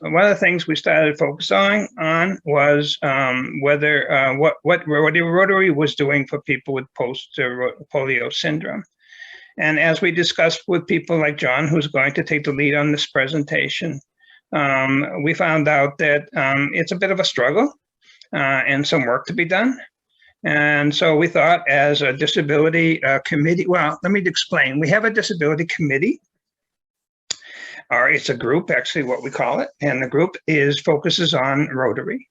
one of the things we started focusing on was whether what Rotary was doing for people with post-polio syndrome. And as we discussed with people like John, who's going to take the lead on this presentation, we found out that it's a bit of a struggle and some work to be done. And so we thought, as a disability committee, well, let me explain. We have a disability committee, or it's a group, actually, what we call it. And the group focuses on Rotary.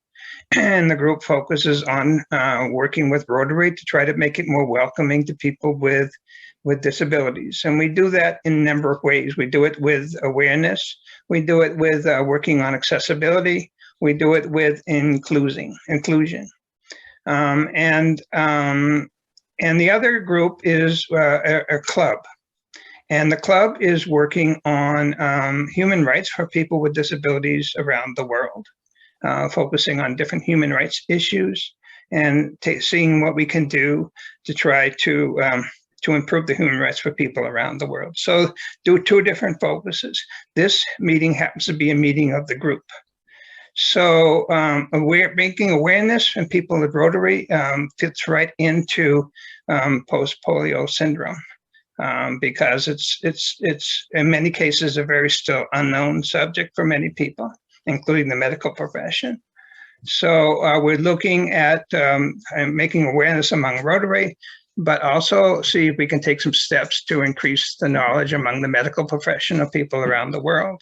And the group focuses on working with Rotary to try to make it more welcoming to people with disabilities. And we do that in a number of ways. We do it with awareness. We do it with working on accessibility. We do it with inclusion. And the other group is a club. And the club is working on human rights for people with disabilities around the world, focusing on different human rights issues and seeing what we can do to try to improve the human rights for people around the world. So do two different focuses. This meeting happens to be a meeting of the group. So making awareness in people with Rotary fits right into post-polio syndrome because it's in many cases a very still unknown subject for many people, including the medical profession. So we're looking at making awareness among Rotary, but also see if we can take some steps to increase the knowledge among the medical profession of people around the world.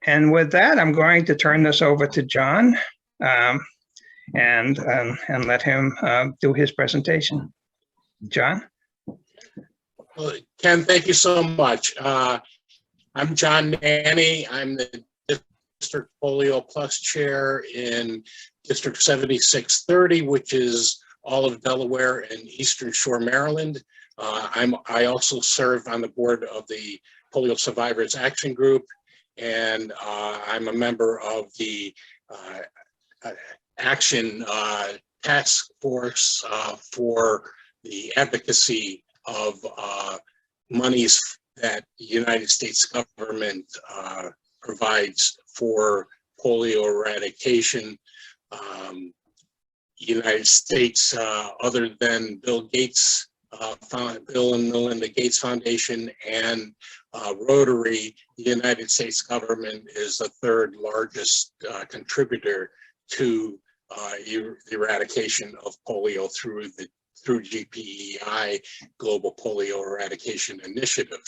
And with that, I'm going to turn this over to John and let him do his presentation. John? Well, Ken, thank you so much. I'm John Nanni. I'm the District PolioPlus Chair in District 7630, which is all of Delaware and Eastern Shore, Maryland. I also serve on the board of the Polio Survivors Action Group, and I'm a member of the Action Task Force for the advocacy of monies that the United States government provides for polio eradication. United States, other than Bill and Melinda Gates Foundation and Rotary, the United States government is the third largest contributor to the eradication of polio through GPEI, Global Polio Eradication Initiative.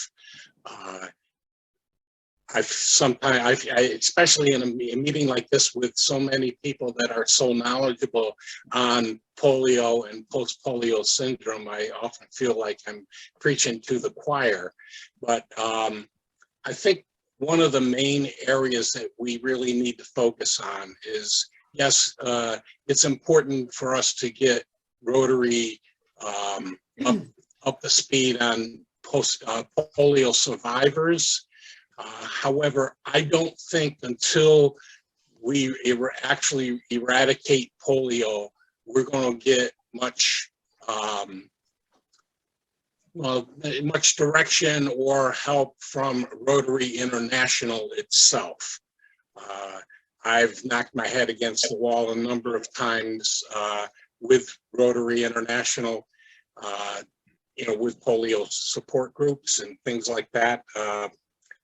Especially in a meeting like this with so many people that are so knowledgeable on polio and post-polio syndrome, I often feel like I'm preaching to the choir. But I think one of the main areas that we really need to focus on is, yes, it's important for us to get Rotary up to speed on post-polio survivors. However, I don't think until we actually eradicate polio, we're going to get much direction or help from Rotary International itself. I've knocked my head against the wall a number of times with Rotary International, with polio support groups and things like that.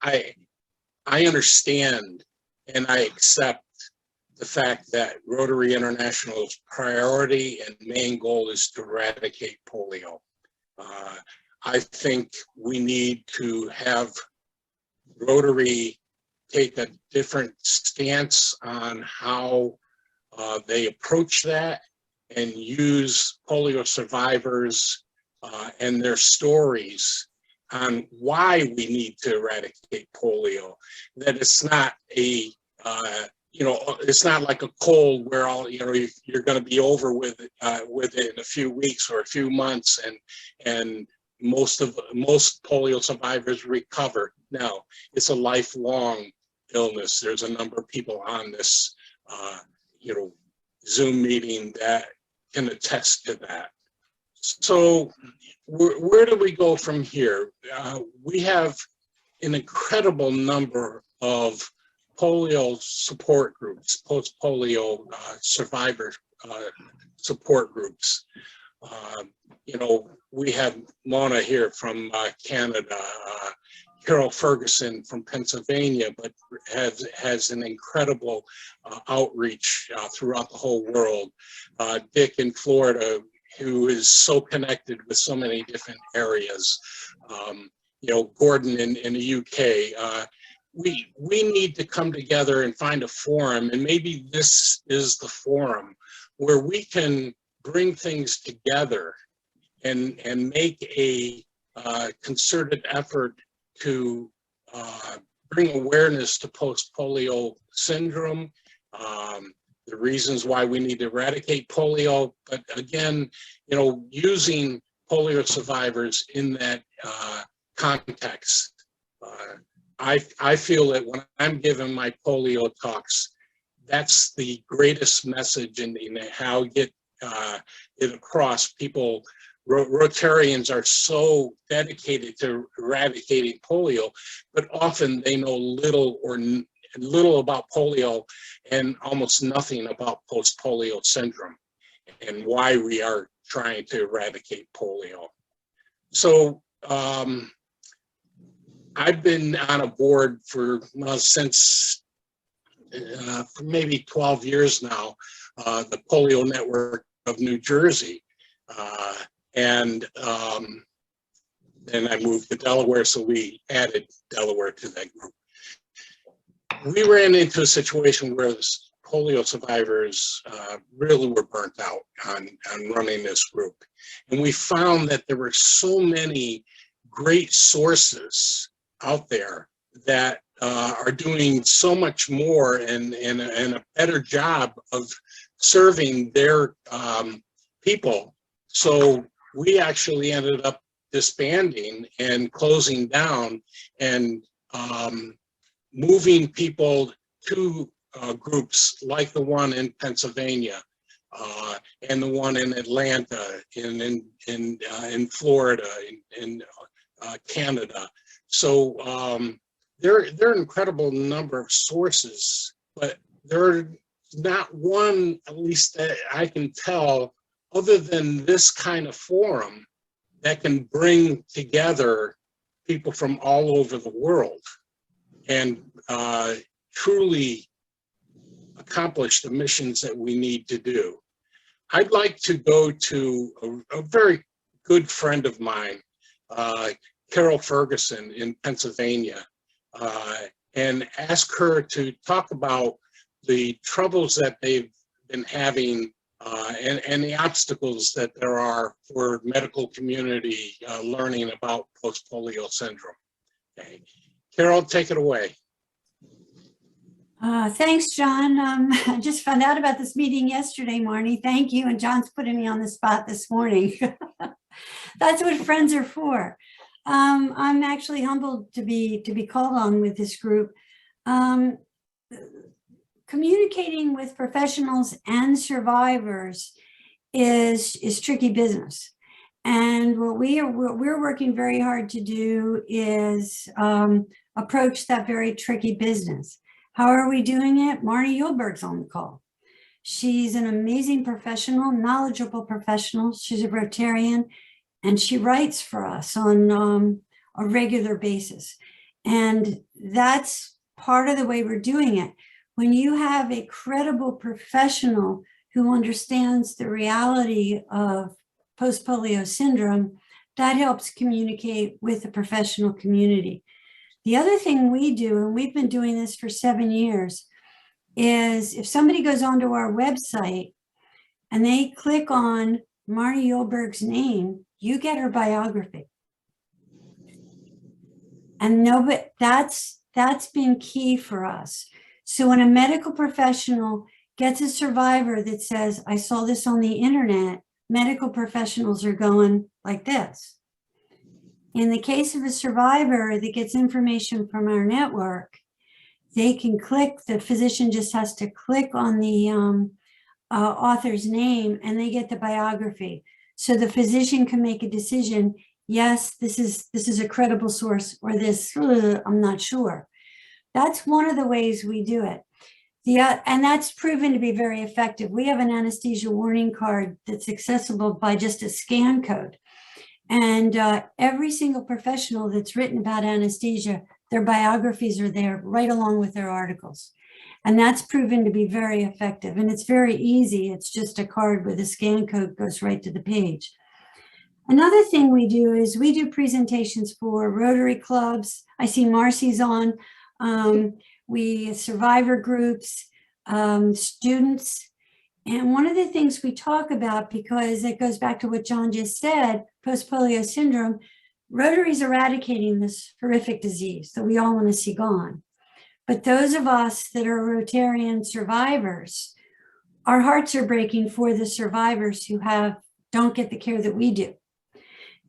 I understand and I accept the fact that Rotary International's priority and main goal is to eradicate polio. I think we need to have Rotary take a different stance on how they approach that and use polio survivors and their stories on why we need to eradicate polio. That it's not a, it's not like a cold where you're going to be over with it in a few weeks or a few months, and most polio survivors recover. No, it's a lifelong illness. There's a number of people on this, Zoom meeting that can attest to that. So where do we go from here? We have an incredible number of polio support groups, post-polio survivor support groups. You know, we have Mona here from Canada, Carol Ferguson from Pennsylvania, but has an incredible outreach throughout the whole world. Dick in Florida, who is so connected with so many different areas. You know, Gordon in the UK. We need to come together and find a forum, and maybe this is the forum where we can bring things together and make a concerted effort to bring awareness to post-polio syndrome, the reasons why we need to eradicate polio, but again, you know, using polio survivors in that context. I feel that when I'm giving my polio talks, that's the greatest message in how get it across. People, Rotarians are so dedicated to eradicating polio, but often they know little about polio and almost nothing about post-polio syndrome and why we are trying to eradicate polio. So I've been on a board for since for maybe 12 years now, the Polio Network of New Jersey. And then I moved to Delaware, so we added Delaware to that group. We ran into a situation where the polio survivors really were burnt out on running this group. And we found that there were so many great sources out there that are doing so much more and a better job of serving their people. So we actually ended up disbanding and closing down and moving people to groups like the one in Pennsylvania and the one in Atlanta, in Florida, in Canada. So there are an incredible number of sources, but there's not one, at least that I can tell, other than this kind of forum that can bring together people from all over the world and truly accomplish the missions that we need to do. I'd like to go to a very good friend of mine, Carol Ferguson in Pennsylvania, and ask her to talk about the troubles that they've been having and the obstacles that there are for medical community learning about post-polio syndrome. Okay. Carol, take it away. Thanks, John. I just found out about this meeting yesterday, Marnie. Thank you. And John's putting me on the spot this morning. That's what friends are for. I'm actually humbled to be called on with this group. Communicating with professionals and survivors is tricky business. And what we're working very hard to do is approach that very tricky business. How are we doing it? Marnie Yulberg's on the call. She's an amazing professional, knowledgeable professional. She's a Rotarian, and she writes for us on a regular basis. And that's part of the way we're doing it. When you have a credible professional who understands the reality of post-polio syndrome, that helps communicate with the professional community. The other thing we do, and we've been doing this for 7 years, is if somebody goes onto our website and they click on Marnie Yulberg's name, you get her biography. And that's been key for us. So when a medical professional gets a survivor that says, I saw this on the internet, medical professionals are going like this. In the case of a survivor that gets information from our network, they can click, the physician just has to click on the author's name and they get the biography. So the physician can make a decision, yes, this is a credible source, or this, I'm not sure. That's one of the ways we do it. And that's proven to be very effective. We have an anesthesia warning card that's accessible by just a scan code. And every single professional that's written about anesthesia, their biographies are there right along with their articles. And that's proven to be very effective. And it's very easy. It's just a card with a scan code goes right to the page. Another thing we do is we do presentations for Rotary clubs. I see Marcy's on. We survivor groups, students. And one of the things we talk about, because it goes back to what John just said, post-polio syndrome, Rotary's eradicating this horrific disease that we all want to see gone. But those of us that are Rotarian survivors, our hearts are breaking for the survivors who don't get the care that we do.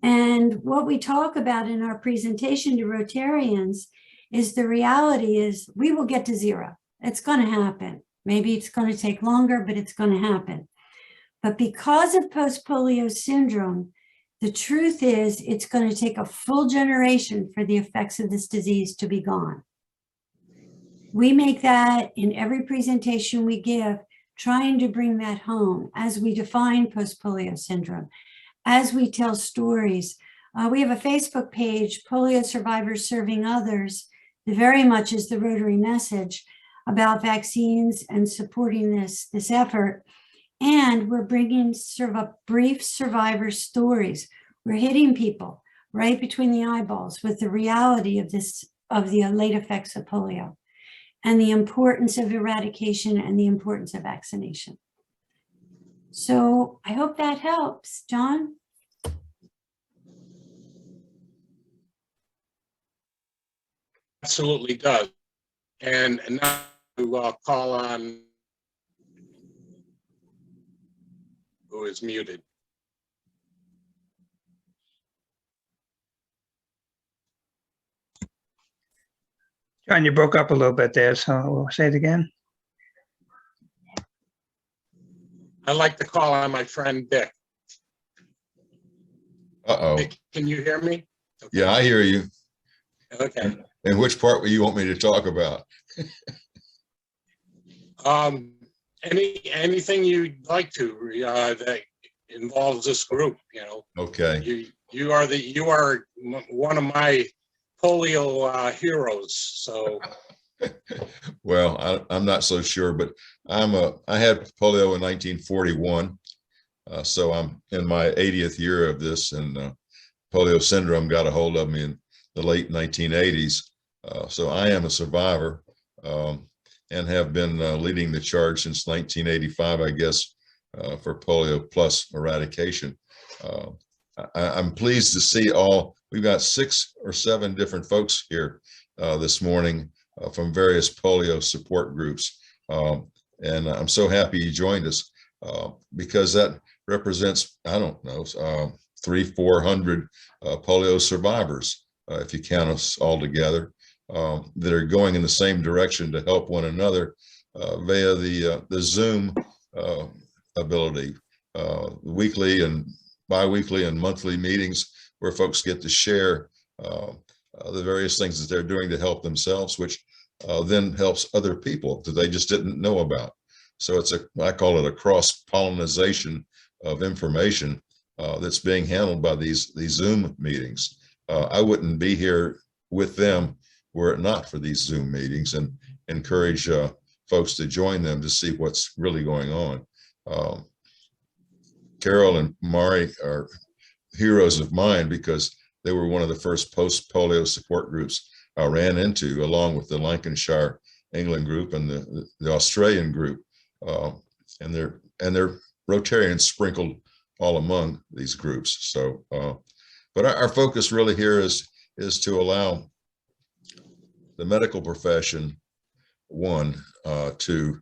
And what we talk about in our presentation to Rotarians is the reality is we will get to zero. It's going to happen. Maybe it's going to take longer, but it's going to happen. But because of post-polio syndrome, the truth is it's going to take a full generation for the effects of this disease to be gone. We make that in every presentation we give, trying to bring that home as we define post-polio syndrome, as we tell stories. We have a Facebook page, Polio Survivors Serving Others, that very much is the Rotary message about vaccines and supporting this effort. And we're bringing sort of brief survivor stories. We're hitting people right between the eyeballs with the reality of the late effects of polio and the importance of eradication and the importance of vaccination. So I hope that helps. John? Absolutely does. And now to call on who is muted. John, you broke up a little bit there, so we'll say it again. I'd like to call on my friend Dick. Uh-oh. Dick, can you hear me? Okay. Yeah, I hear you. Okay. And which part will you want me to talk about? Anything you'd like to that involves this group, you know. Okay. You are one of my polio heroes. So. Well, I'm not so sure, but I had polio in 1941, so I'm in my 80th year of this, and polio syndrome got a hold of me in the late 1980s. So I am a survivor and have been leading the charge since 1985, I guess, for PolioPlus eradication. I'm pleased to see we've got 6 or 7 different folks here this morning from various polio support groups. And I'm so happy you joined us because that represents, I don't know, 300-400 polio survivors, if you count us all together, that are going in the same direction to help one another via the Zoom ability, weekly and bi-weekly and monthly meetings where folks get to share the various things that they're doing to help themselves, which then helps other people that they just didn't know about. So I call it a cross-pollination of information that's being handled by these Zoom meetings. I wouldn't be here with them were it not for these Zoom meetings, and encourage folks to join them to see what's really going on. Carol and Mari are heroes of mine because they were one of the first post-polio support groups I ran into, along with the Lancashire, England group and the Australian group, and they're Rotarians sprinkled all among these groups. So, but our focus really here is to allow the medical profession, to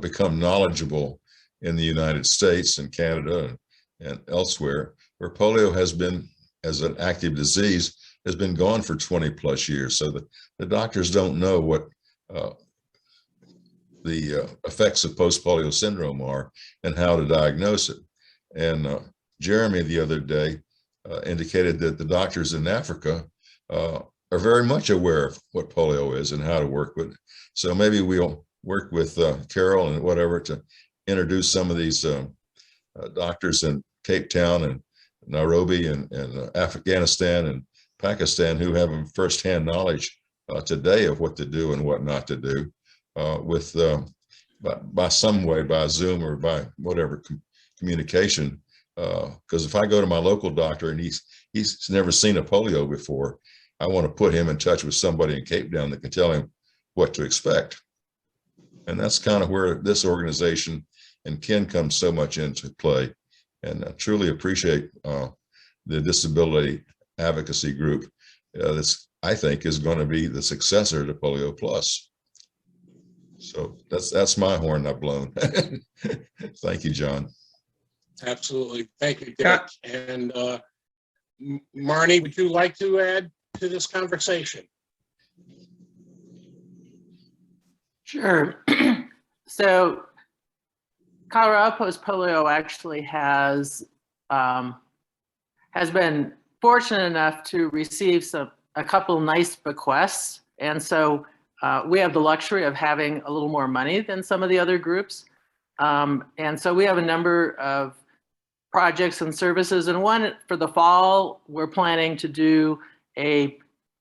become knowledgeable in the United States and Canada and elsewhere, where polio has been, as an active disease, has been gone for 20+ years. So the doctors don't know what the effects of post-polio syndrome are and how to diagnose it. And Jeremy the other day indicated that the doctors in Africa are are very much aware of what polio is and how to work with it. So maybe we'll work with Carol and whatever to introduce some of these doctors in Cape Town and Nairobi and Afghanistan and Pakistan who have firsthand knowledge today of what to do and what not to do by some way, by Zoom or by whatever communication. Because if I go to my local doctor and he's never seen a polio before, I want to put him in touch with somebody in Cape Town that can tell him what to expect. And that's kind of where this organization and Ken comes so much into play. And I truly appreciate the disability advocacy group. This, I think, is going to be the successor to PolioPlus. So that's my horn I've blown. Thank you, John. Absolutely. Thank you, Dick. And Marnie, would you like to add to this conversation? Sure. So Colorado Post-Polio actually has been fortunate enough to receive a couple nice bequests. And so we have the luxury of having a little more money than some of the other groups. And so we have a number of projects and services. And one for the fall, we're planning to do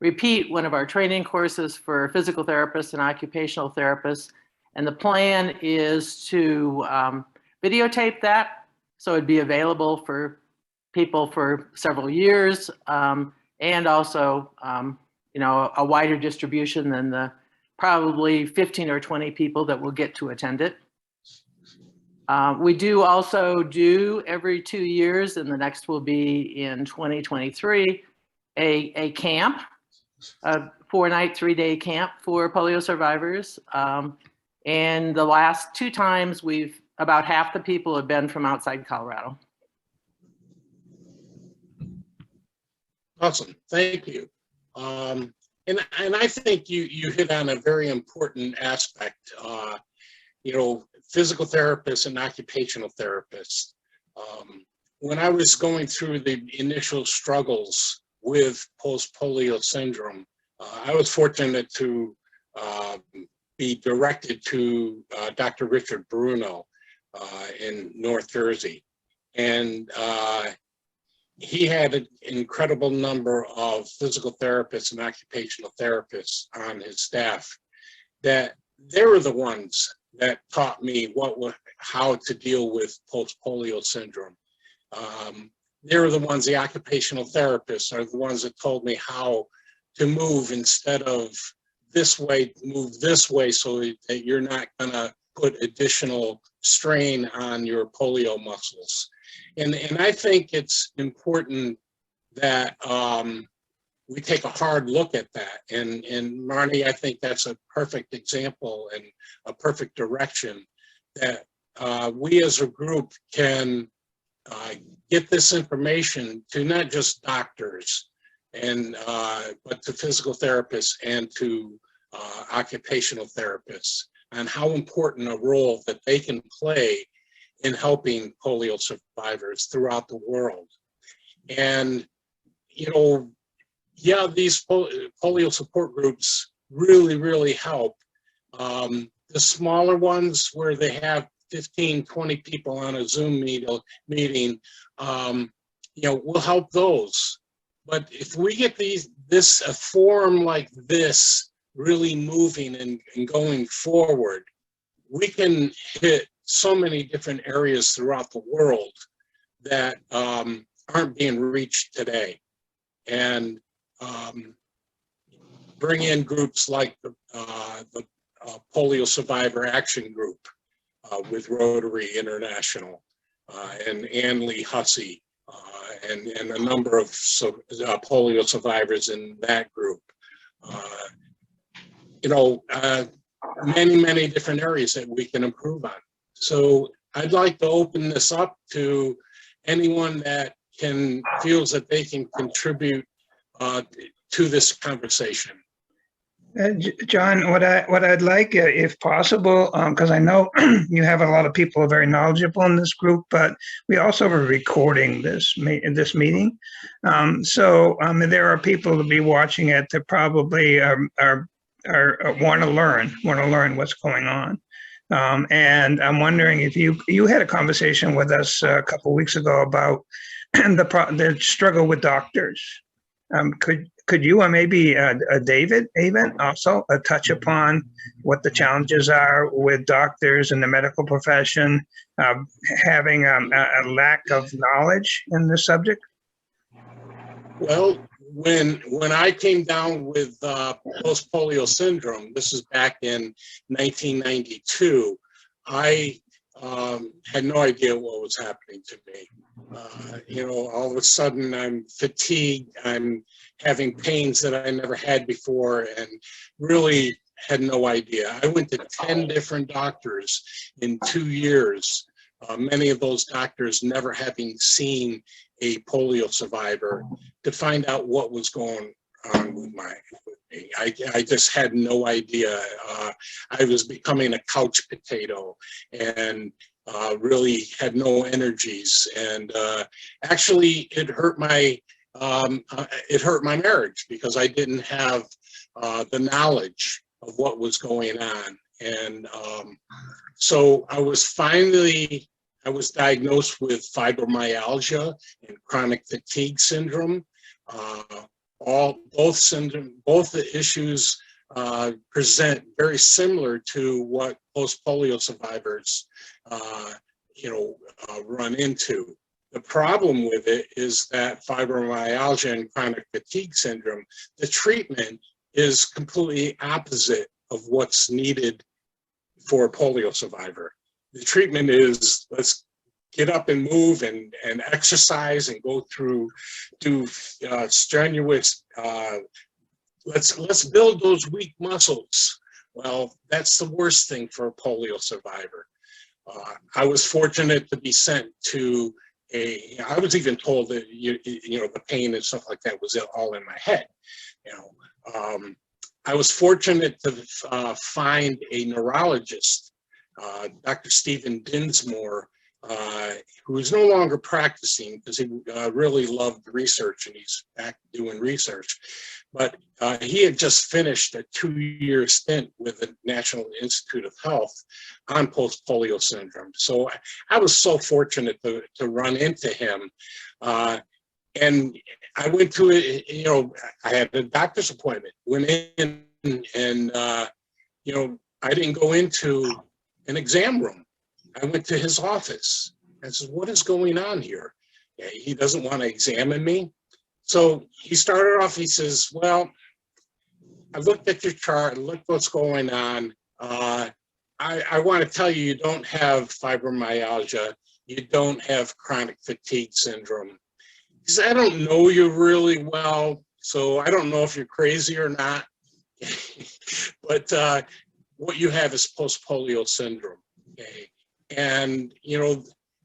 repeat one of our training courses for physical therapists and occupational therapists. And the plan is to videotape that, so it'd be available for people for several years, and also, a wider distribution than the probably 15 or 20 people that will get to attend it. We do also do every 2 years, and the next will be in 2023, a camp, a 4-night, 3-day camp for polio survivors. And the last 2 times, about half the people have been from outside Colorado. Awesome, thank you. And I think you hit on a very important aspect. Physical therapists and occupational therapists. When I was going through the initial struggles with post-polio syndrome, I was fortunate to be directed to Dr. Richard Bruno in North Jersey. And he had an incredible number of physical therapists and occupational therapists on his staff that they were the ones that taught me how to deal with post-polio syndrome. They were the ones, the occupational therapists are the ones that told me how to move instead of this way, move this way so that you're not gonna put additional strain on your polio muscles. And I think it's important that we take a hard look at that. And Marnie, I think that's a perfect example and a perfect direction that we as a group can get this information to not just doctors but to physical therapists and to occupational therapists, and how important a role that they can play in helping polio survivors throughout the world. And, these polio support groups really, really help. The smaller ones where they have 15, 20 people on a Zoom meeting, we'll help those. But if we get a forum like this really moving and going forward, we can hit so many different areas throughout the world that aren't being reached today. And bring in groups like the Polio Survivor Action Group with Rotary International and Ann Lee Hussey and a number of polio survivors in that group. Many, many different areas that we can improve on. So I'd like to open this up to anyone that feels that they can contribute to this conversation. John, what I'd like, if possible, because I know you have a lot of people who are very knowledgeable in this group, but we also are recording this meeting. So there are people to be watching it that probably want to learn what's going on. And I'm wondering if you had a conversation with us a couple of weeks ago about the struggle with doctors. Could you, or maybe David even, also touch upon what the challenges are with doctors and the medical profession having a lack of knowledge in this subject? Well, when I came down with post-polio syndrome, this is back in 1992, I had no idea what was happening to me. All of a sudden I'm fatigued, I'm having pains that I never had before, and really had no idea. I went to 10 different doctors in 2 years, many of those doctors never having seen a polio survivor, to find out what was going on with me. I just had no idea. I was becoming a couch potato, and really had no energies, and actually it hurt my marriage, because I didn't have the knowledge of what was going on. And so I was diagnosed with fibromyalgia and chronic fatigue syndrome. Both the issues present very similar to what post-polio survivors run into. The problem with it is that fibromyalgia and chronic fatigue syndrome, the treatment is completely opposite of what's needed for a polio survivor. The treatment is, let's get up and move and exercise and do strenuous, let's build those weak muscles. Well, that's the worst thing for a polio survivor. I was fortunate to be sent to I was even told that, the pain and stuff like that was all in my head. I was fortunate to find a neurologist, Dr. Stephen Dinsmore, who is no longer practicing because he really loved research, and he's back doing research. But he had just finished a 2-year stint with the National Institute of Health on post-polio syndrome. So I was so fortunate to run into him. And I went to I had a doctor's appointment, went in, and I didn't go into an exam room. I went to his office. I said, what is going on here? He doesn't want to examine me. So he started off, he says, well, I looked at your chart, look what's going on. I want to tell you, you don't have fibromyalgia. You don't have chronic fatigue syndrome. He said, I don't know you really well, so I don't know if you're crazy or not. But what you have is post-polio syndrome. Okay? And,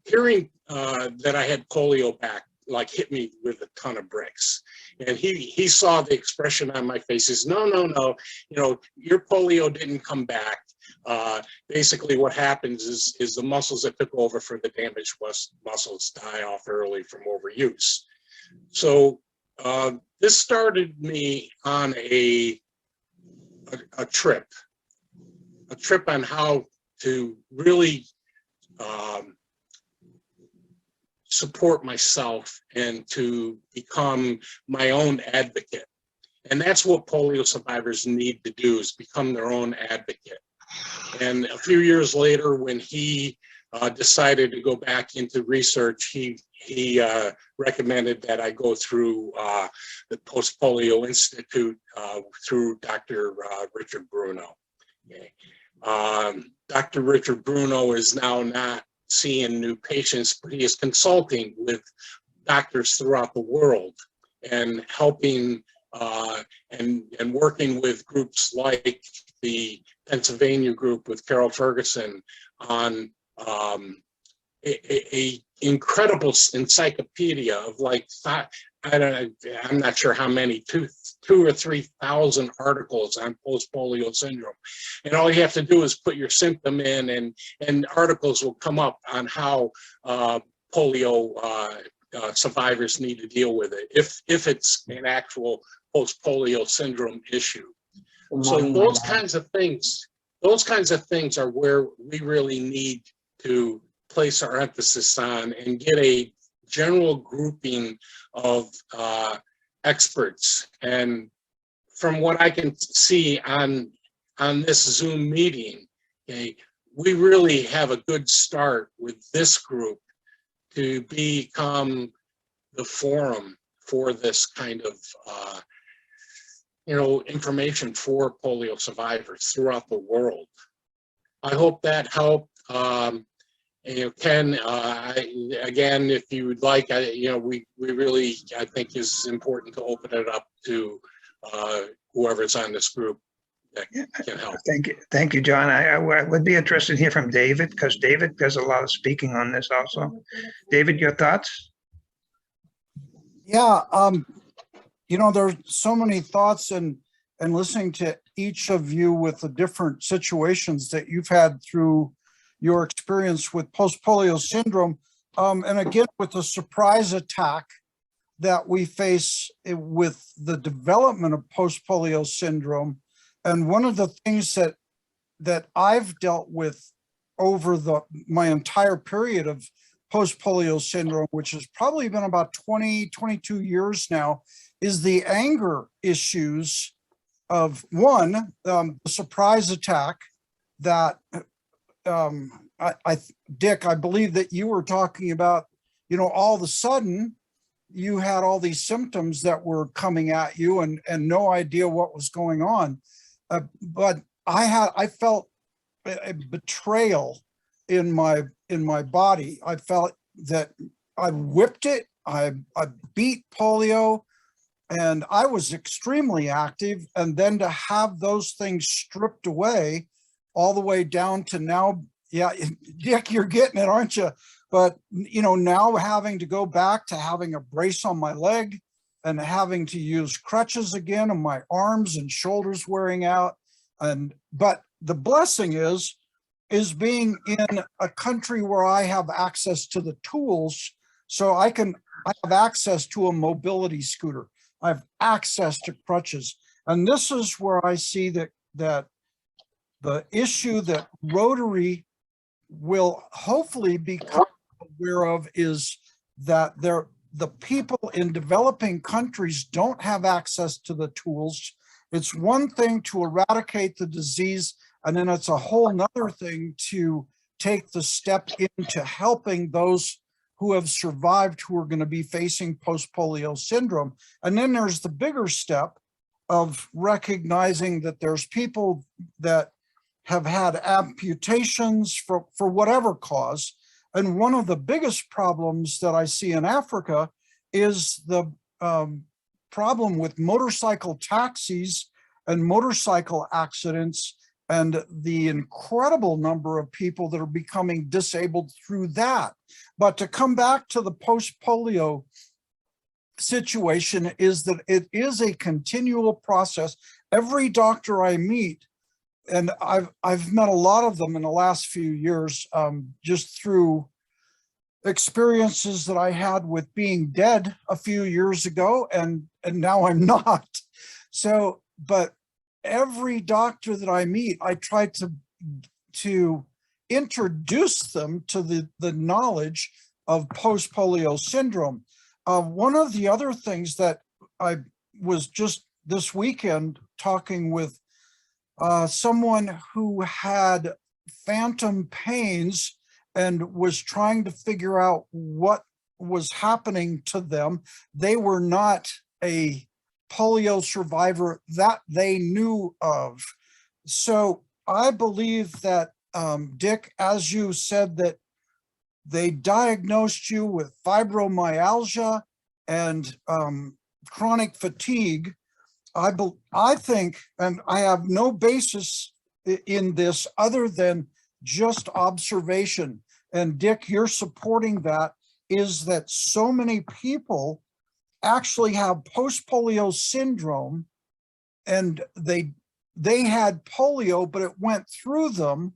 hearing that I had polio back, hit me with a ton of bricks. And he saw the expression on my face. He says, no, your polio didn't come back. Basically what happens is the muscles that took over for the damaged muscles die off early from overuse. So this started me on a trip on how to really support myself and to become my own advocate. And that's what polio survivors need to do, is become their own advocate. And a few years later, when he decided to go back into research, he recommended that I go through the Post-Polio Institute through Dr. Richard Bruno. Okay. Dr. Richard Bruno is now not seeing new patients, but he is consulting with doctors throughout the world and helping and working with groups like the Pennsylvania group with Carol Ferguson on a incredible encyclopedia of I'm not sure how many, two or 3,000 articles on post-polio syndrome. And all you have to do is put your symptom in, and articles will come up on how polio survivors need to deal with it, if it's an actual post-polio syndrome issue. So those kinds of things are where we really need to place our emphasis on and get a general grouping of experts. And from what I can see on this Zoom meeting, okay, we really have a good start with this group to become the forum for this kind of information for polio survivors throughout the world. I hope that helped. Ken, again, if you would like, we really, I think, is important to open it up to whoever's on this group that can help. Thank you, John. I would be interested to hear from David, because David does a lot of speaking on this also. David, your thoughts? Yeah, there's so many thoughts, and listening to each of you with the different situations that you've had through your experience with post-polio syndrome, and again with the surprise attack that we face with the development of post-polio syndrome. And one of the things that I've dealt with over my entire period of post-polio syndrome, which has probably been about 22 years now, is the anger issues of one, the surprise attack that Dick, I believe that you were talking about, all of a sudden you had all these symptoms that were coming at you and no idea what was going on. But I felt a betrayal in my body. I felt that I whipped it. I beat polio, and I was extremely active. And then to have those things stripped away all the way down to now, yeah, Dick, you're getting it, aren't you? But, now having to go back to having a brace on my leg and having to use crutches again, and my arms and shoulders wearing out. But the blessing is being in a country where I have access to the tools, so I have access to a mobility scooter. I have access to crutches. And this is where I see that the issue that Rotary will hopefully become aware of is that the people in developing countries don't have access to the tools. It's one thing to eradicate the disease, and then it's a whole nother thing to take the step into helping those who have survived, who are going to be facing post-polio syndrome. And then there's the bigger step of recognizing that there's people that have had amputations for whatever cause. And one of the biggest problems that I see in Africa is the problem with motorcycle taxis and motorcycle accidents, and the incredible number of people that are becoming disabled through that. But to come back to the post-polio situation, is that it is a continual process. Every doctor I meet, and I've met a lot of them in the last few years, just through experiences that I had with being dead a few years ago, and now I'm not. So, but every doctor that I meet, I try to introduce them to the knowledge of post-polio syndrome. One of the other things that I was just this weekend talking with someone who had phantom pains and was trying to figure out what was happening to them. They were not a polio survivor that they knew of. So I believe that, Dick, as you said, that they diagnosed you with fibromyalgia and chronic fatigue. I think, and I have no basis in this other than just observation, and Dick, you're supporting that, is that so many people actually have post-polio syndrome, and they had polio, but it went through them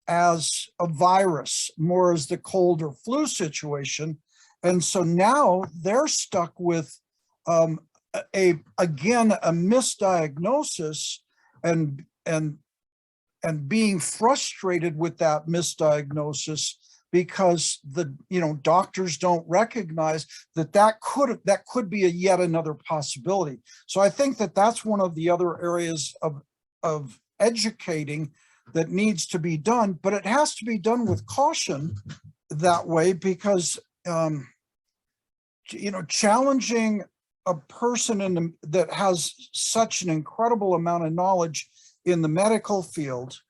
as a virus, more as the cold or flu situation. And so now they're stuck with again a misdiagnosis and being frustrated with that misdiagnosis, because doctors don't recognize that could be yet another possibility. So I think that that's one of the other areas of educating that needs to be done, but it has to be done with caution that way, because challenging a person that has such an incredible amount of knowledge in the medical field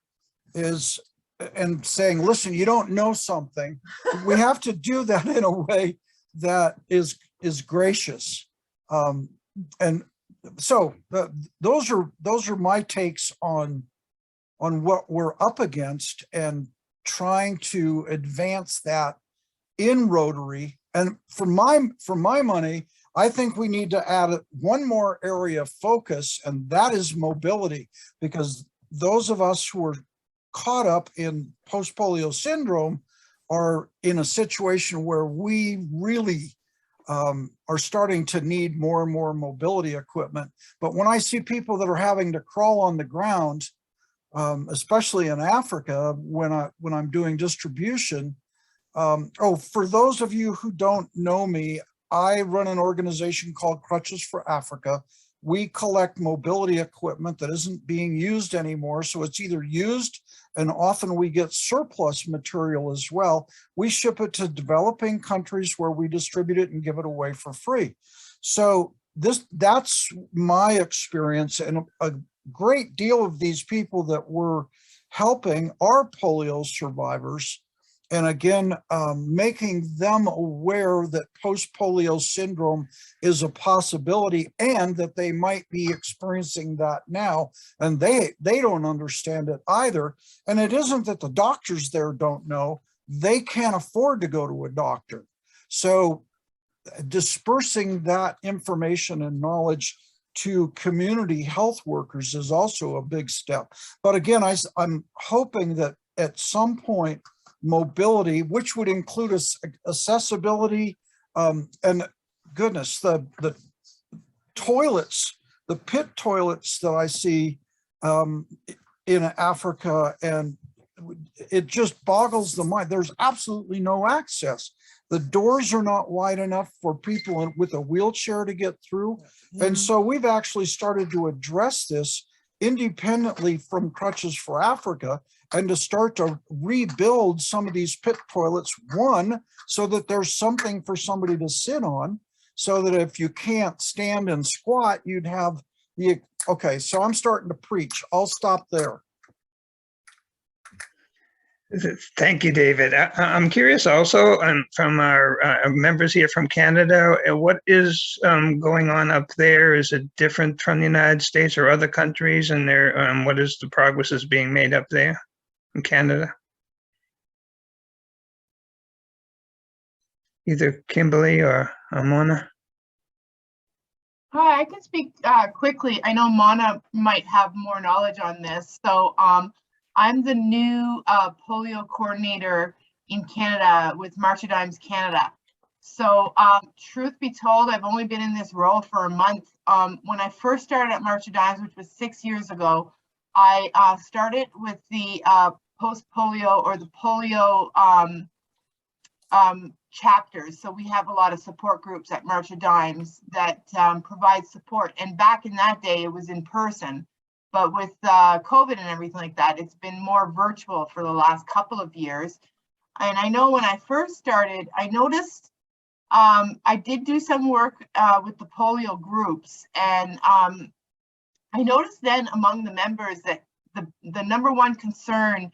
and saying, listen, you don't know something. We have to do that in a way that is gracious. And so those are my takes on what we're up against, and trying to advance that in Rotary. And for my money, I think we need to add one more area of focus, and that is mobility, because those of us who are caught up in post-polio syndrome are in a situation where we really are starting to need more and more mobility equipment. But when I see people that are having to crawl on the ground, especially in Africa, when I'm doing distribution, for those of you who don't know me, I run an organization called Crutches for Africa. We collect mobility equipment that isn't being used anymore. So it's either used, and often we get surplus material as well. We ship it to developing countries where we distribute it and give it away for free. So that's my experience, and a great deal of these people that we're helping are polio survivors. And again, making them aware that post-polio syndrome is a possibility, and that they might be experiencing that now, and they don't understand it either. And it isn't that the doctors there don't know, they can't afford to go to a doctor. So dispersing that information and knowledge to community health workers is also a big step. But again, I'm hoping that at some point, mobility, which would include accessibility, and goodness, the toilets, the pit toilets that I see in Africa, and it just boggles the mind. There's absolutely no access. The doors are not wide enough for people with a wheelchair to get through. And so we've actually started to address this independently from Crutches for Africa, and to start to rebuild some of these pit toilets, one, so that there's something for somebody to sit on, so that if you can't stand and squat, you'd have okay, so I'm starting to preach. I'll stop there. Thank you, David. I'm curious also from our members here from Canada, what is going on up there? Is it different from the United States or other countries? And what is the progress is being made up there in Canada? Either Kimberly or Mona. Hi, I can speak quickly. I know Mona might have more knowledge on this. So I'm the new polio coordinator in Canada with March of Dimes Canada. So truth be told, I've only been in this role for a month. When I first started at March of Dimes, which was 6 years ago, I started with the post-polio or the polio chapters. So we have a lot of support groups at March of Dimes that provide support. And back in that day, it was in person. But with COVID and everything like that, it's been more virtual for the last couple of years. And I know when I first started, I noticed I did do some work with the polio groups. And I noticed then among the members that the number one concern,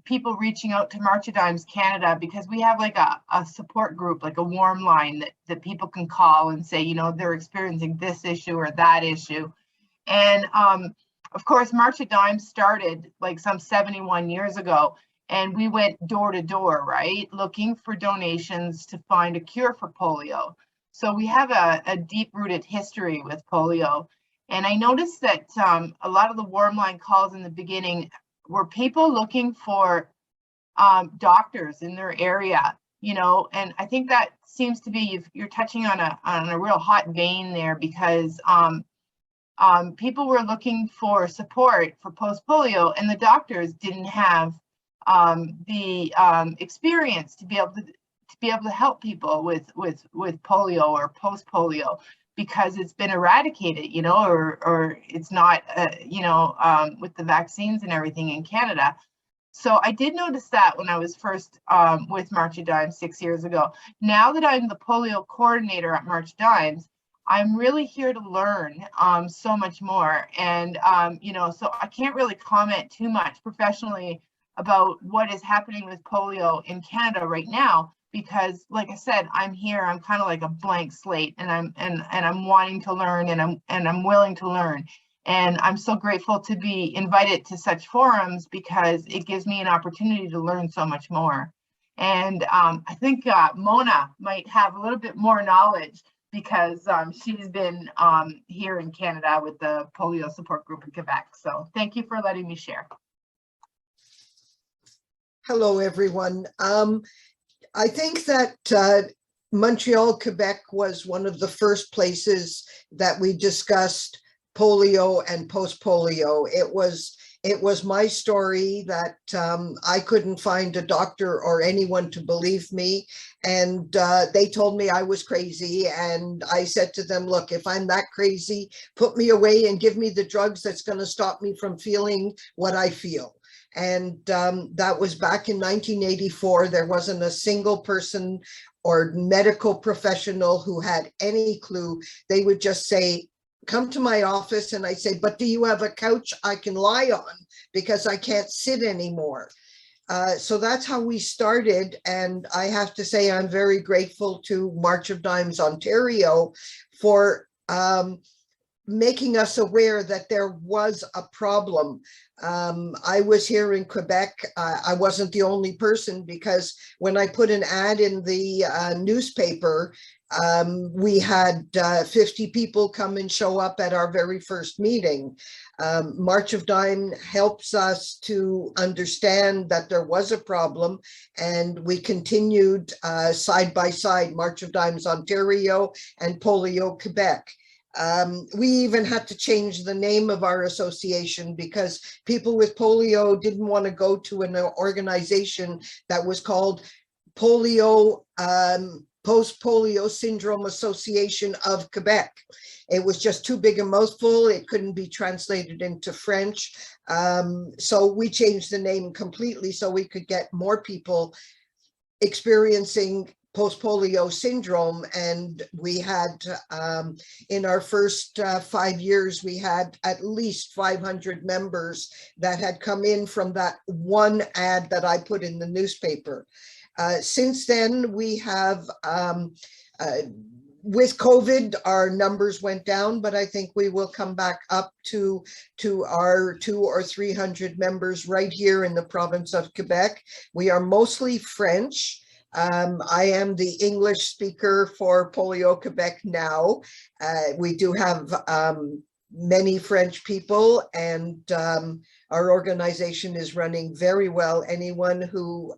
people reaching out to March of Dimes Canada, because we have like a support group, like a warm line that people can call and say, you know, they're experiencing this issue or that issue. And of course, March of Dimes started like some 71 years ago, and we went door to door, right? Looking for donations to find a cure for polio. So we have a deep-rooted history with polio. And I noticed that a lot of the warm line calls in the beginning were people looking for doctors in their area, you know, and I think that seems to be, you're touching on a real hot vein there, because people were looking for support for post-polio, and the doctors didn't have the experience to be able to help people with polio or post-polio, because it's been eradicated, you know, or it's not, you know, with the vaccines and everything in Canada. So I did notice that when I was first with March of Dimes 6 years ago. Now that I'm the polio coordinator at March of Dimes, I'm really here to learn so much more. And, you know, so I can't really comment too much professionally about what is happening with polio in Canada right now, because like I said, I'm here, I'm kind of like a blank slate, and I'm wanting to learn, and I'm willing to learn. And I'm so grateful to be invited to such forums, because it gives me an opportunity to learn so much more. And I think Mona might have a little bit more knowledge, because she's been here in Canada with the polio support group in Quebec. So thank you for letting me share. Hello, everyone. I think that Montreal, Quebec was one of the first places that we discussed polio and post-polio. It was my story that I couldn't find a doctor or anyone to believe me. And they told me I was crazy. And I said to them, look, if I'm that crazy, put me away and give me the drugs that's going to stop me from feeling what I feel. And that was back in 1984. There wasn't a single person or medical professional who had any clue. They would just say, come to my office, and I say, but do you have a couch I can lie on, because I can't sit anymore. So that's how we started. And I have to say, I'm very grateful to March of Dimes Ontario for making us aware that there was a problem. I was here in Quebec. I wasn't the only person, because when I put an ad in the newspaper, we had 50 people come and show up at our very first meeting. March of Dimes helps us to understand that there was a problem, and we continued side by side, March of Dimes Ontario and Polio Quebec. We even had to change the name of our association, because people with polio didn't want to go to an organization that was called Post-Polio Syndrome Association of Quebec. It was just too big a mouthful. It couldn't be translated into French. So we changed the name completely so we could get more people experiencing post-polio syndrome. And we had, in our first 5 years, we had at least 500 members that had come in from that one ad that I put in the newspaper. Since then, we have, with COVID, our numbers went down, but I think we will come back up to our 200 or 300 members right here in the province of Quebec. We are mostly French. I am the English speaker for Polio Quebec now. We do have many French people, and our organization is running very well. Anyone who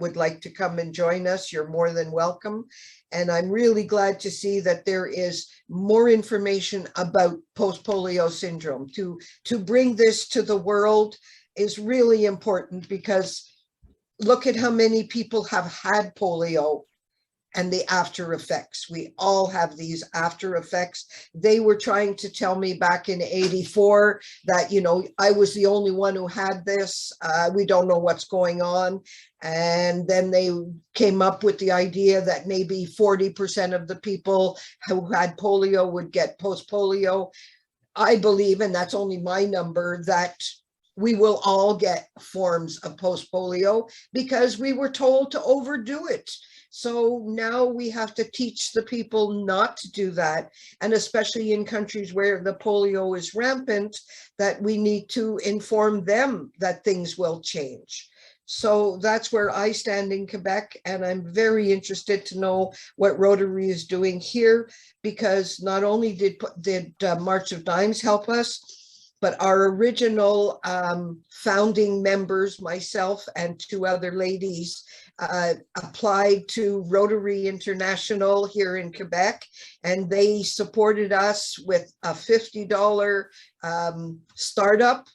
would like to come and join us, you're more than welcome. And I'm really glad to see that there is more information about post-polio syndrome. To bring this to the world is really important, because look at how many people have had polio and the after effects. We all have these after effects. They were trying to tell me back in '84 that, you know, I was the only one who had this. We don't know what's going on. And then they came up with the idea that maybe 40% of the people who had polio would get post-polio. I believe, and that's only my number, that we will all get forms of post-polio, because we were told to overdo it. So now we have to teach the people not to do that. And especially in countries where the polio is rampant, that we need to inform them that things will change. So that's where I stand in Quebec, and I'm very interested to know what Rotary is doing here, because not only did March of Dimes help us, but our original founding members, myself and two other ladies, applied to Rotary International here in Quebec, and they supported us with a $50 startup.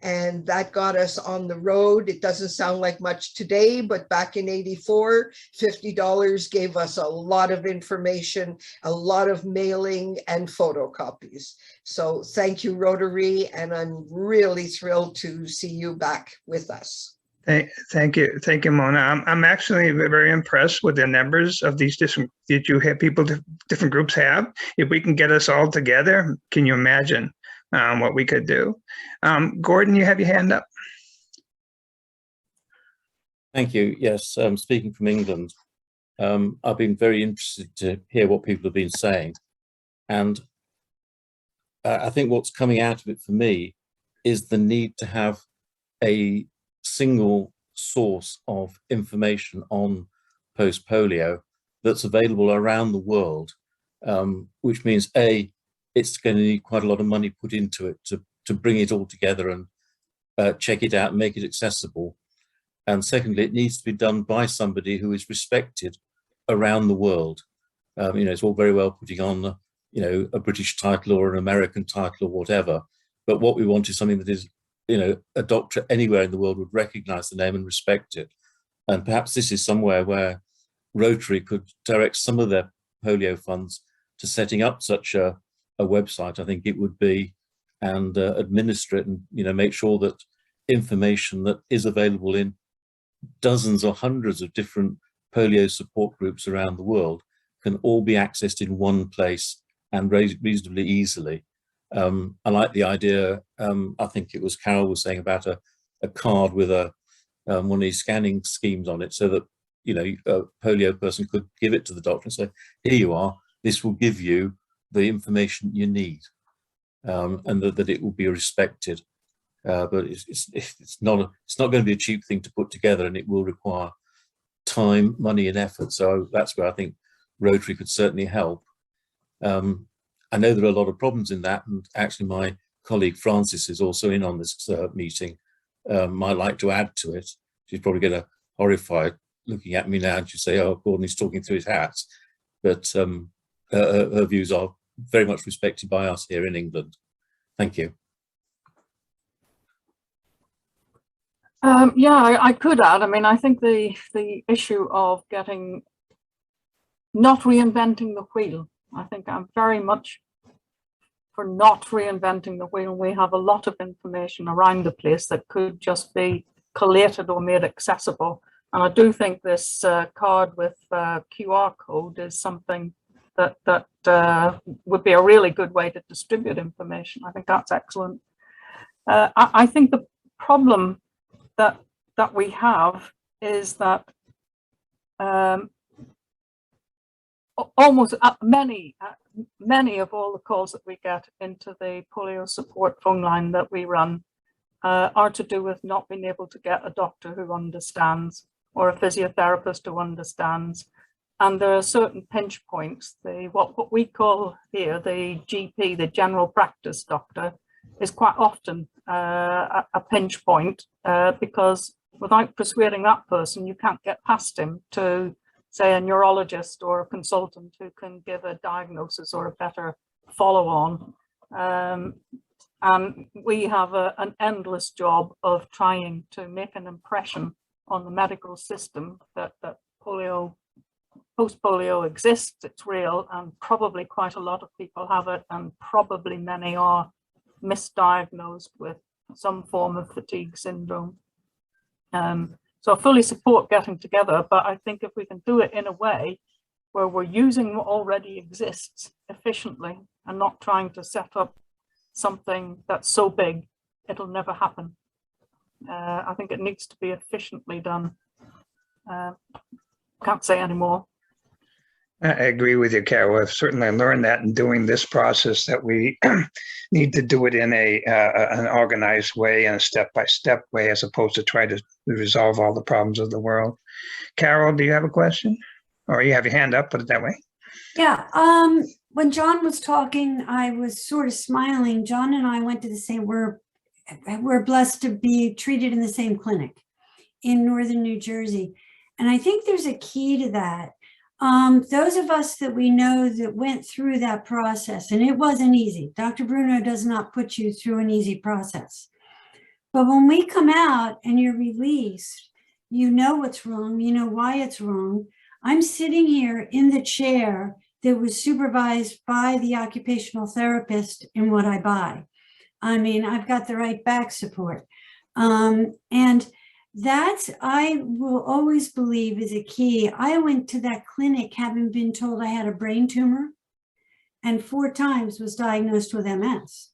And that got us on the road. It doesn't sound like much today, but back in '84, $50 gave us a lot of information, a lot of mailing and photocopies. So thank you, Rotary, and I'm really thrilled to see you back with us. Thank you, Mona. I'm actually very impressed with the numbers of these different that you have people, different groups have. If we can get us all together, can you imagine what we could do? Gordon, you have your hand up. Thank you. Yes, speaking from England, I've been very interested to hear what people have been saying. And I think what's coming out of it for me is the need to have a single source of information on post-polio that's available around the world, which means A, it's going to need quite a lot of money put into it to bring it all together and check it out and make it accessible. And secondly, it needs to be done by somebody who is respected around the world. You know, it's all very well putting on, you know, a British title or an American title or whatever, but what we want is something that is, you know, a doctor anywhere in the world would recognize the name and respect it. And perhaps this is somewhere where Rotary could direct some of their polio funds to setting up such a website, I think it would be, and administer it, and, you know, make sure that information that is available in dozens or hundreds of different polio support groups around the world can all be accessed in one place and reasonably easily. I like the idea, I think it was Carol was saying about a card with one of these scanning schemes on it, so that, you know, a polio person could give it to the doctor and say, here you are, this will give you the information you need, and that it will be respected. But it's not going to be a cheap thing to put together, and it will require time, money, and effort. So that's where I think Rotary could certainly help. I know there are a lot of problems in that, and actually my colleague Frances is also in on this meeting. Might like to add to it. She's probably going to horrified looking at me now, and she'll say, "Oh, Gordon is talking through his hat," but her views are very much respected by us here in England. Thank you. Yeah, I could add. I mean, I think the issue of not reinventing the wheel. I think I'm very much for not reinventing the wheel. We have a lot of information around the place that could just be collated or made accessible. And I do think this card with QR code is something that would be a really good way to distribute information. I think that's excellent. I think the problem that we have is that almost many of all the calls that we get into the polio support phone line that we run are to do with not being able to get a doctor who understands or a physiotherapist who understands. And there are certain pinch points. What we call here the GP, the general practice doctor, is quite often a pinch point because without persuading that person, you can't get past him to, say, a neurologist or a consultant who can give a diagnosis or a better follow-on. And we have an endless job of trying to make an impression on the medical system that post-polio exists, it's real, and probably quite a lot of people have it, and probably many are misdiagnosed with some form of fatigue syndrome. So I fully support getting together, but I think if we can do it in a way where we're using what already exists efficiently and not trying to set up something that's so big it'll never happen. I think it needs to be efficiently done. Can't say any more. I agree with you, Carol. I've certainly learned that in doing this process that we need to do it in an organized way and a step-by-step way, as opposed to try to resolve all the problems of the world. Carol, do you have a question? Or you have your hand up, put it that way. Yeah, when John was talking, I was sort of smiling. John and I went to the same, we're blessed to be treated in the same clinic in Northern New Jersey. And I think there's a key to that. Those of us that we know that went through that process, and it wasn't easy. Dr. Bruno does not put you through an easy process. But when we come out and you're released, you know what's wrong, you know why it's wrong. I'm sitting here in the chair that was supervised by the occupational therapist in what I buy. I mean, I've got the right back support. And that's, I will always believe, is a key. I went to that clinic having been told I had a brain tumor and 4 times was diagnosed with MS.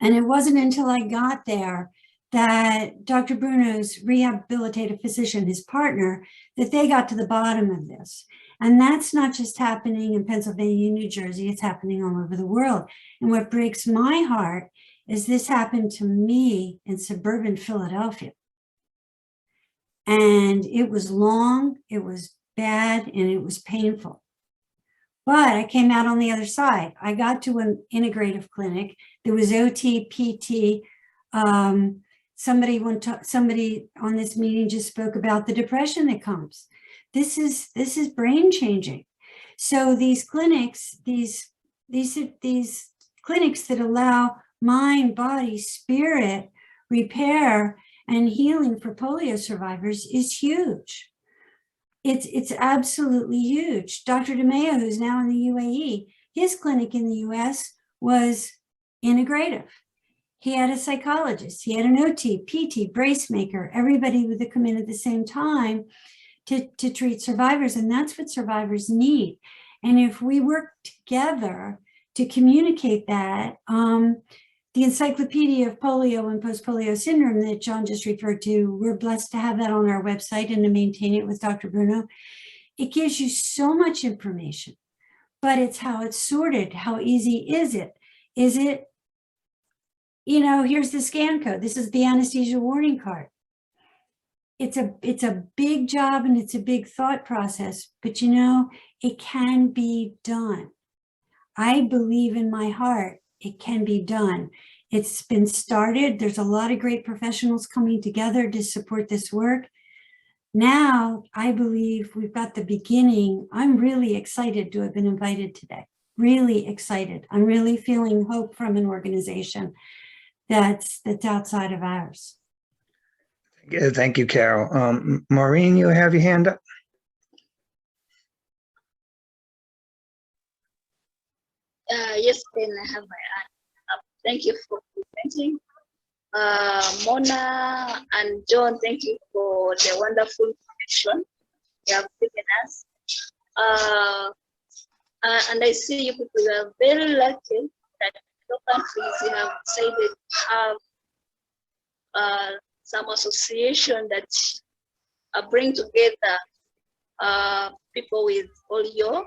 And it wasn't until I got there that Dr. Bruno's rehabilitative physician, his partner, that they got to the bottom of this. And that's not just happening in Pennsylvania, New Jersey, it's happening all over the world. And what breaks my heart is this happened to me in suburban Philadelphia. And it was long, it was bad, and it was painful. But I came out on the other side. I got to an integrative clinic. There was OT, PT. Somebody on this meeting just spoke about the depression that comes. This is brain changing. So these clinics, these clinics that allow mind, body, spirit repair and healing for polio survivors is huge. It's absolutely huge. Dr. DeMeo, who's now in the UAE, his clinic in the US was integrative. He had a psychologist, he had an OT, PT, brace maker, everybody would come in at the same time to treat survivors. And that's what survivors need. And if we work together to communicate that, the Encyclopedia of Polio and Post-Polio Syndrome that John just referred to, we're blessed to have that on our website and to maintain it with Dr. Bruno. It gives you so much information, but it's how it's sorted. How easy is it? Is it, you know, here's the scan code. This is the anesthesia warning card. It's a big job and it's a big thought process, but you know, it can be done. I believe in my heart it can be done. It's been started. There's a lot of great professionals coming together to support this work. Now, I believe we've got the beginning. I'm really excited to have been invited today. Really excited. I'm really feeling hope from an organization that's outside of ours. Thank you, Carol. Maureen, you have your hand up? Yes, Ken, I have my hand up. Thank you for presenting. Mona and John, thank you for the wonderful information you have given us. And I see you people are very lucky that your countries you have decided to have some association that bring together people with polio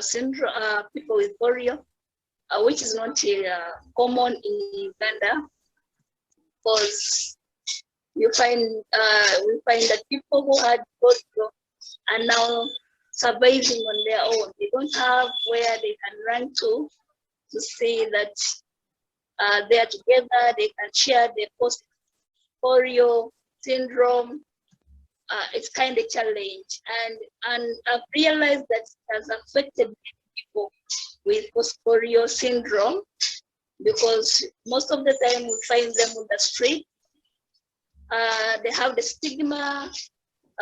syndrome, people with polio, which is not common in Uganda, because you find we find that people who had polio are now surviving on their own. They don't have where they can run to say that they are together, they can share their post-polio syndrome. It's kind of challenge, and I've realized that it has affected people with post-polio syndrome, because most of the time we find them on the street. They have the stigma.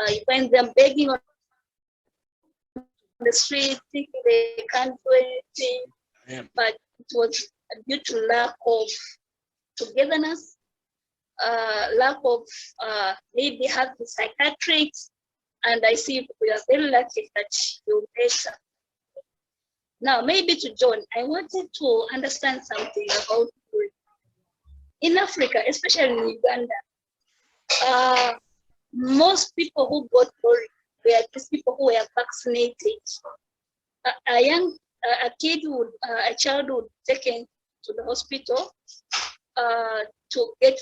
You find them begging on the street, thinking they can't do anything, but it was due to lack of togetherness. Lack of maybe have the psychiatrics, and I see we are very lucky that you better. Now, maybe to John, I wanted to understand something about in Africa, especially in Uganda. Most people who got polio were these people who were vaccinated. A child would taken to the hospital to get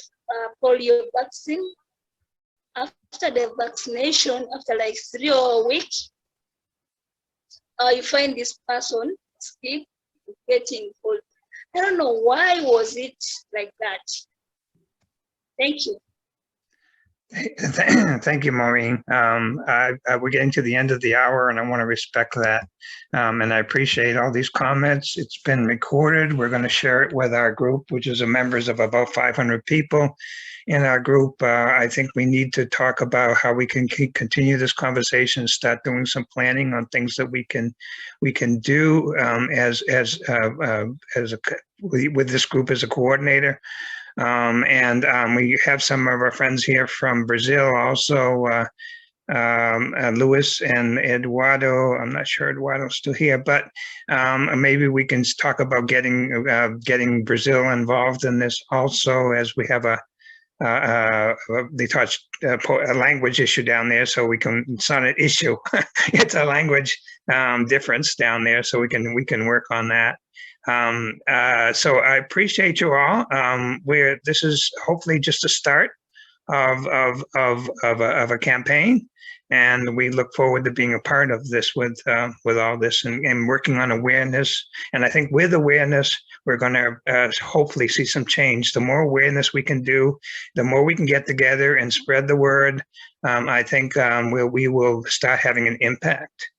polio vaccine. After the vaccination, after like 3 or a week, you find this person still getting polio. I don't know why was it like that. Thank you. Thank you, Maureen. We're getting to the end of the hour, and I want to respect that. And I appreciate all these comments. It's been recorded. We're going to share it with our group, which is members of about 500 people in our group. I think we need to talk about how we can continue this conversation, start doing some planning on things that we can do with this group as a coordinator. We have some of our friends here from Brazil also, Luis and Eduardo. I'm not sure Eduardo's still here, but maybe we can talk about getting Brazil involved in this also, as we have they touched a language issue down there, so it's not an issue. It's a language difference down there, so we can work on that. So I appreciate you all. This is hopefully just a start of a campaign, and we look forward to being a part of this with all this and working on awareness. And I think with awareness, we're going to hopefully see some change. The more awareness we can do, the more we can get together and spread the word. I think we will start having an impact.